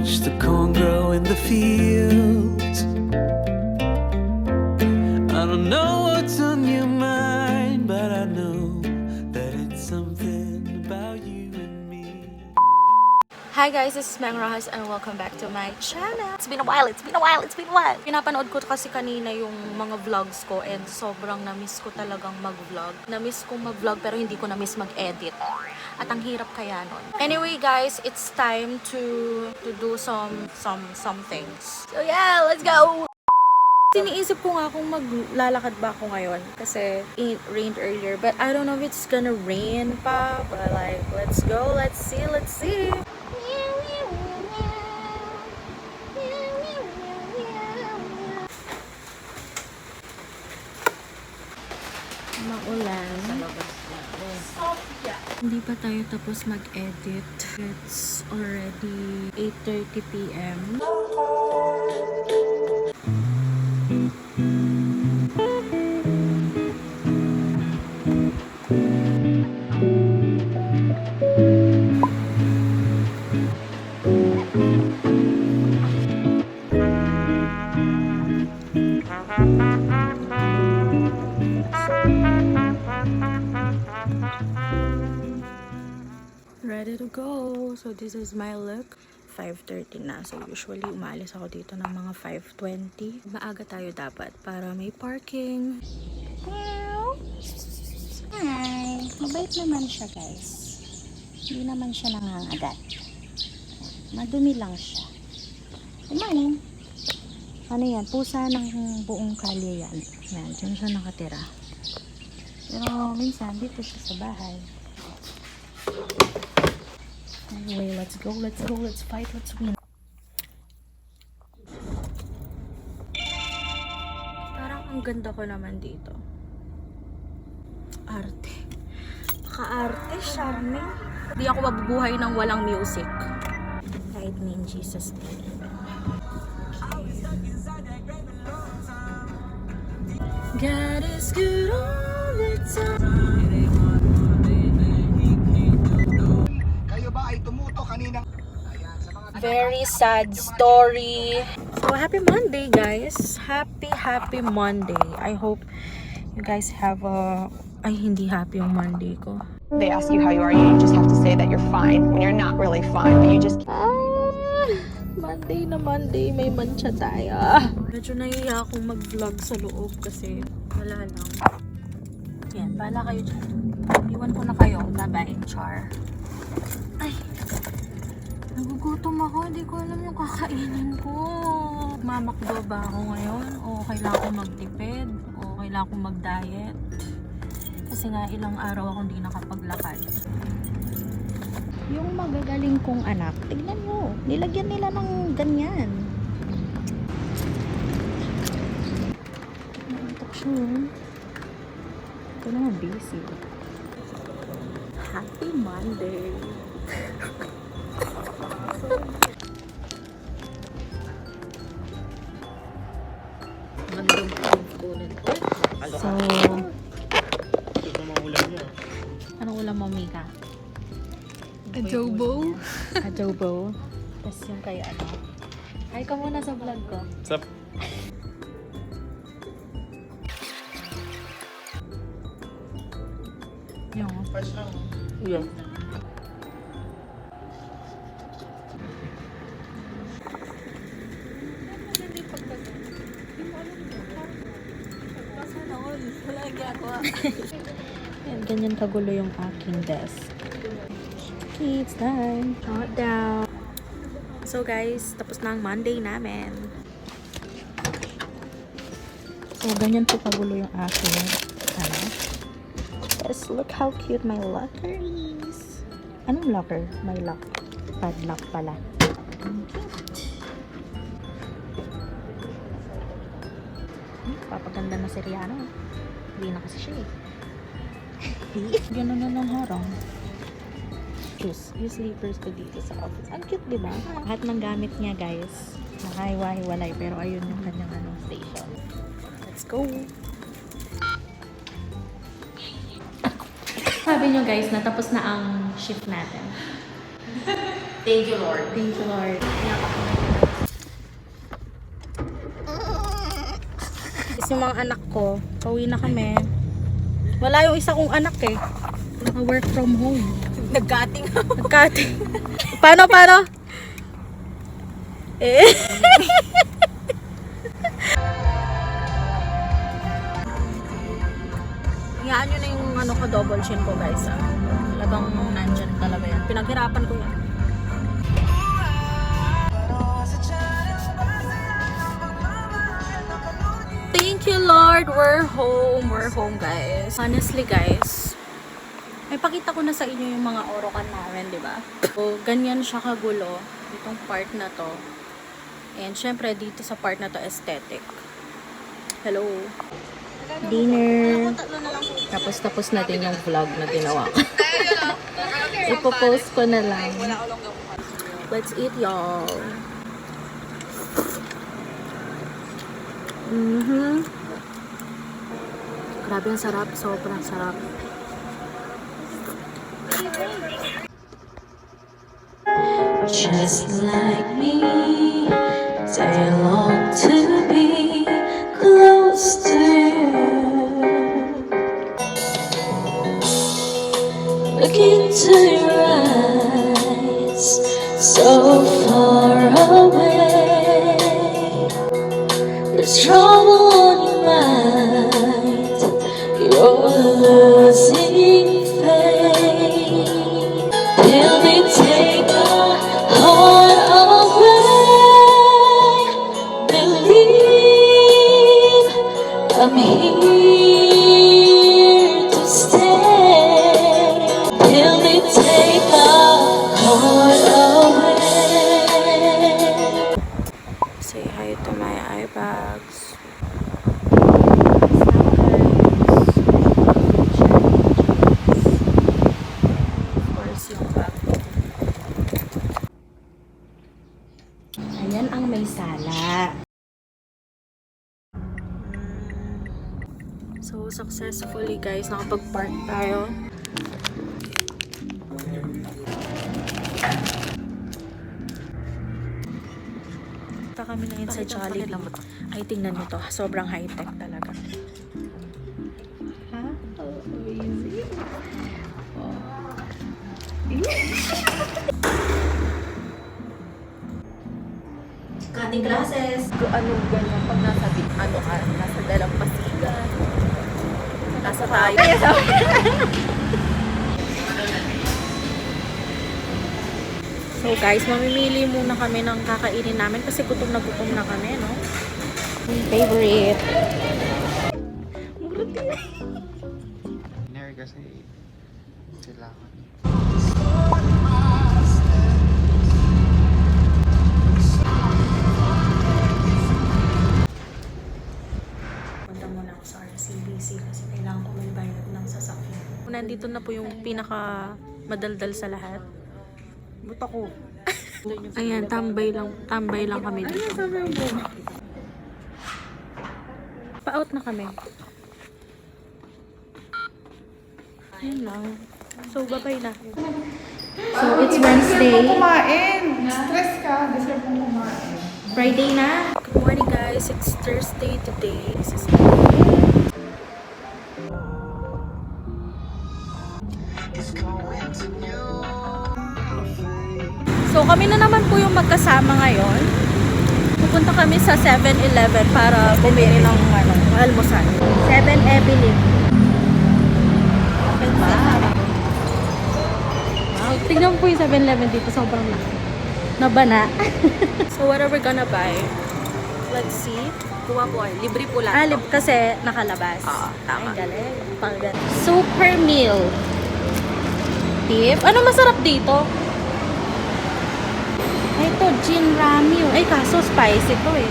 watch the corn grow in the fields. I don't know what's on your mind, but I know that it's something about you and me. Hi guys, this is Meng Rojas and welcome back to my channel. It's been a while. Pinapanood ko kasi kanina yung mga vlogs ko and sobrang na-miss ko talagang mag-vlog. Na-miss ko mag-vlog pero hindi ko na-miss mag-edit. At ang hirap kaya nun. Anyway guys, it's time to do some things. So yeah, let's go! Siniisip ko nga kung maglalakad ba ako ngayon kasi it rained earlier but I don't know if it's gonna rain pa, but like let's go, let's see. Maulan. Hindi pa tayo tapos mag-edit. It's already 8:30 PM. Ready to go. So this is my look. 5:30 na. So usually umalis ako dito ng mga 5:20. Maaga tayo dapat para may parking. Hi! Mabait naman siya, guys. Hindi naman siya nangangagat. Madumi lang siya. Kumain. Ano yan? Pusa ng buong kalye yan. Yan, dyan siya nakatira. Pero minsan, dito siya sa bahay. Anyway, let's go, let's fight, let's win. Parang ang ganda ko naman dito. Arte. Maka-arte, charming. Hindi ako mabubuhay ng walang music. Guide me in Jesus' name. God is good all the time. Very sad story. So happy Monday guys. Happy Monday. I hope you guys have a hindi happy yung Monday ko. They ask you how you are, you just have to say that you're fine when you're not really fine, but you just Monday, may mancha tayo. Medyo nahiya akong mag-vlog sa loob kasi wala lang. Yan, bahala kayo dyan. Iwan ko na kayo. Bye-bye, char. Ay, nagugutom ako. Hindi ko alam yung kakainin ko. Mamakdo ba ako ngayon? O kailangan ko magtipid? O kailangan ko mag-diet? Kasi nga ilang araw ako hindi nakapaglakad. Yung magagaling kong anak, tignan nyo. Nilagyan nila ng ganyan. Naantok siya. Ito naman busy. Happy Monday! So, anong ulam mo, Mika? Adobo? Adobo. Tapos yung kay ano. Ay ka muna sa vlog ko. What's up? Yung. Yeah. Yan, ganyan kagulo yung aking desk. Okay, it's done. Not down. So guys, tapos na ang Monday namin. So, ganyan po kagulo yung aking ano. Yes, look how cute my locker is. Anong locker? My lock. Padlock pala. Papaganda na si Rihanna. Hindi na kasi siya eh. Ganun na ng harang. Shoes. Yung slippers ko dito sa office. Ang cute, diba? Lahat ng gamit niya, guys. Nakahiwa-hiwalay. Pero ayun yung kanyang station. Let's go! Sabi nyo guys, natapos na ang shift natin. Thank you, Lord. Thank you, Lord. Is yung mga anak ko, pauwi na kami. Wala yung isa kong anak eh. Naka-work from home. Nag-cutting. Nag-cutting. Paano? Eh. Iyaan nyo na yung ano ko, double chin ko guys. Talagang nandyan talaga yan. Pinaghirapan ko yan. Thank you, Lord. We're home. We're home, guys. Honestly, guys, may pakita ko na sa inyo yung mga orokan namin, di ba? So, ganyan siya kagulo. Itong part na to. And, syempre, dito sa part na to, aesthetic. Hello. Dinner. Tapos na din yung vlog na ginawa ko. Ipopost ko na lang. Let's eat, y'all. Grabe ang sarap. Sobrang sarap. Just like me, they long to be close to you. Look into your eyes, so far away. There's trouble on your mind, you're losing faith. Help me take my heart away. Believe I'm here to stay. Help me take my heart away. Say hi to my eye bags. Ayan ang may sala. So, successfully guys, nakapag-park tayo. Punta kami ngayon sa Jollibee. Ay, tingnan nyo to. Sobrang high-tech talaga. Ha? Oh, easy. Cutting classes. Ano ganyan pag nasa nasa dalampasigan. Nasa tayo. So guys, mamimili muna kami ng kakainin namin kasi gutom na kami, no? Favorite. Dinner kasi kailangan. Punta muna ako sa RCBC kasi kailangan ko may bayad ng sasakyan. Nandito na po yung pinaka madaldal sa lahat. Buta ko. Ayan, tambay lang kami dito. Pa-out na kami. Ayan lang. So, bye-bye na. So, it's Wednesday. Kumain. Stress ka. Deserve mong kumain. Friday na. Good morning guys. It's Thursday today. This is So, kami na naman po yung magkasama ngayon. Pupunta kami sa 7-Eleven para bumili ng almusal. 7-Evelyn. Wow, tignan mo po yung 7-Eleven dito. Sobrang laki. Nabana. So, what are we gonna buy? Let's see. Kuha po ay. Libre po lang. Kasi nakalabas. Oo, tama. Ay, galing. Super meal. Tip. Ano masarap dito? Ito, gin ramyun. Ay, kaso spicy to eh.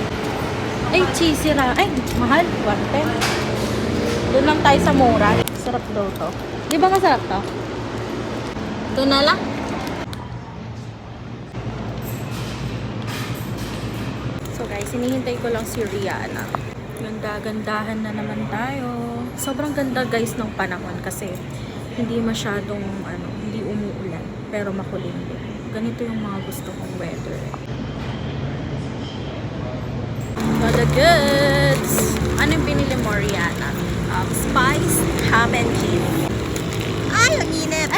Ay, cheesy ramyun. Ay, mahal. 110. Doon lang tayo sa mura. Sarap daw to. Di ba masarap to? Ito na lang. So guys, hinihintay ko lang si Rihanna. Ganda-gandahan na naman tayo. Sobrang ganda guys ng panahon kasi hindi masyadong hindi umuulan pero makulimlim. Ganito yung mga gusto kong weather. So, the goods! Ano yung pinili mo, Rihanna? Spice, ham and cheese. Ay, ang init.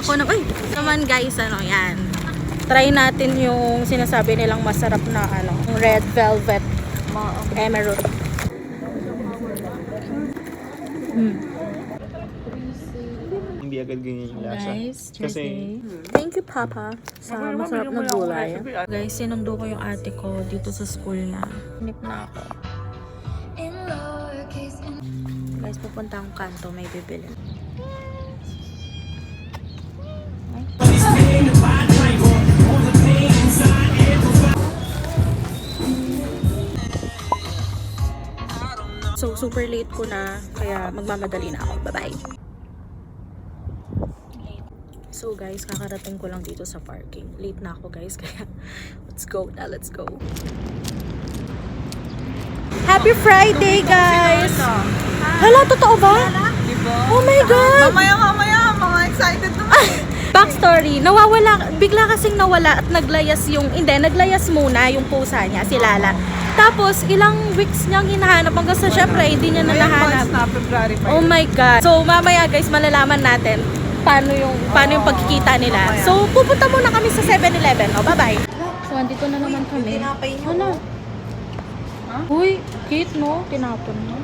Ako na, naman guys, ano yan. Try natin yung sinasabi nilang masarap na ano, red velvet emerald. Hindi agad ganyan yung lasa. Guys, Kasi, thank you, Papa, sa masarap na gulay. Guys, sinundo ko yung ate ko dito sa school niya. Hinip na ako. Guys, pupunta akong kanto, may bibili. So, super late ko na, kaya magmamadali na ako. Bye-bye! So guys, kakarating ko lang dito sa parking. Late na ako guys, kaya let's go na, let's go. Happy Friday guys! Hala, totoo ba? Oh my God! Mamaya, mga excited naman. Backstory, nawawala, bigla kasing nawala at naglayas yung, naglayas muna yung pusa niya, si Lala. Tapos, ilang weeks niyang hinahanap hanggang sa syempre, hindi niya na nahanap. February pa. Oh my God. So, mamaya guys, malalaman natin paano yung pagkikita nila. So, pupunta muna kami sa 7-Eleven. Oh, bye-bye. So, andito na naman kami. Ano? Uy, cute no? Tinapon mo.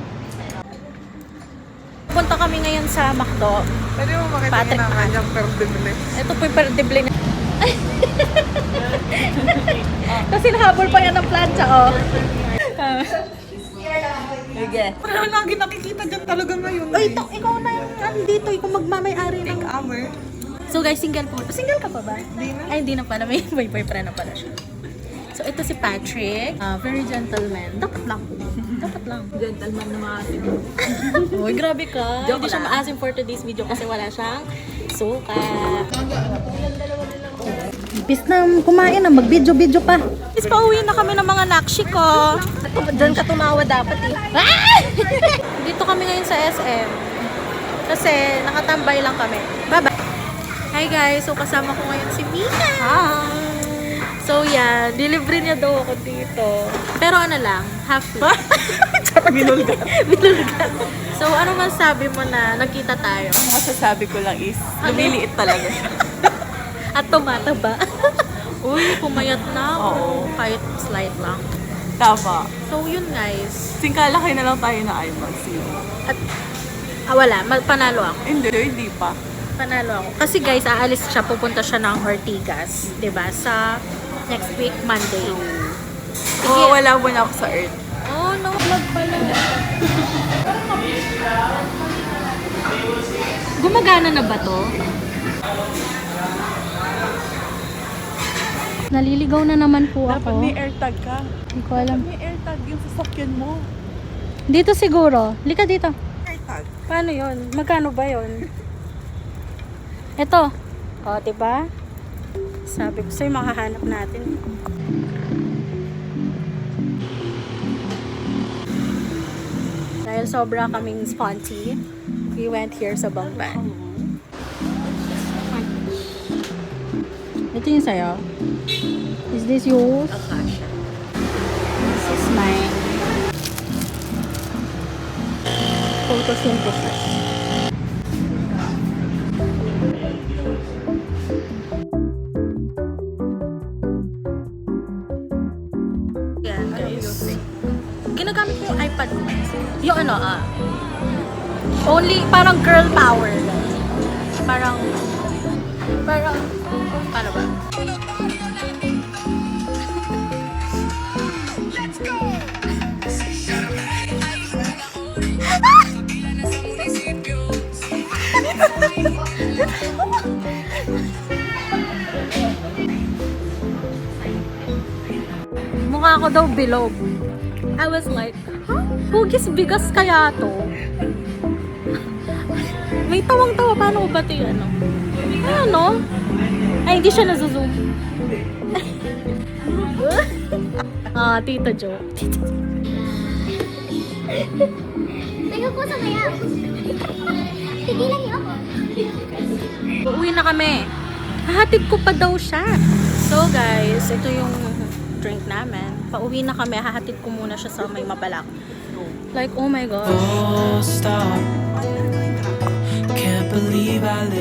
Pupunta kami ngayon sa McDo. Pwede mo makita Patrick yung naman. kanyang perdimile. Ito po yung perdible na. Kasi nahabol pa yan ng plancha, oh. Sige. Parang lagi nakikita dyan talaga ngayon. Ay, ikaw na yung andito. Ikaw magmamayari ng... Hour. So guys, single po. Single ka pa ba? Hindi na. Ay, hindi na pala. May boyfriend na pala siya. So, ito si Patrick. Very gentleman. Dapat lang. Dapat lang. Gentleman na maasim. Uy, grabe ka. Hindi siya maasim for today's video kasi wala siyang suka. Bis na kumain na, mag-video-video pa. Is pauwi na kami ng mga nakshi ko. Diyan ka tumawa dapat eh. Dito kami ngayon sa SM. Kasi nakatambay lang kami. Bye-bye. Hi guys. So, kasama ko ngayon si Mika. Hi. So, yan. Delivery niya daw ako dito. Pero ano lang, half fee. Binulga. Binulgat. So, ano masabi mo na nagkita tayo? Ang masasabi ko lang is, lumiliit talaga siya. At tumataba. Uy, pumayat na ako. Kahit slight lang. Tama. So, yun guys. Singkalakay na lang tayo na IMAX. At, wala. Panalo ako. Hindi pa. Panalo ako. Kasi guys, aalis siya. Pupunta siya ng Ortigas. 'Di ba? Sa next week, Monday. Oo, wala mo na ako sa Earth. Oh, no. Vlog pala. Gumagana na ba to? Naliligaw na naman po Dapat ako. may AirTag ka. Hindi ko alam. May AirTag yung sasakyan mo. Dito siguro. Lika dito. AirTag. Paano yon? Magkano ba yon? Ito. O, diba? Sabi ko sa'yo, makahanap natin. Dahil sobra kaming sponty, we went here sa Bangban. Ito yung sa'yo. Is this yours? This is mine. Photosynthesis. Yan, guys. Ginagamit ko yung iPad ko. Yung ano, only, parang girl power. Parang, paano ba? Mukha ko daw bilog. I was like, huh? Hugis bigas kaya to? May tawang-tawa. Paano ko ba ito yung ano? Ano? Ay, hindi siya nasa-zoom. Tita Jo. Tingnan ko sa maya. Tigilan niyo ako. Uuwi na kami. Hahatid ko pa daw siya. So guys, ito yung drink namin. Pauwi na kami. Hahatid ko muna siya sa may Mabalak. Like, oh my gosh. Full stop. Can't believe I live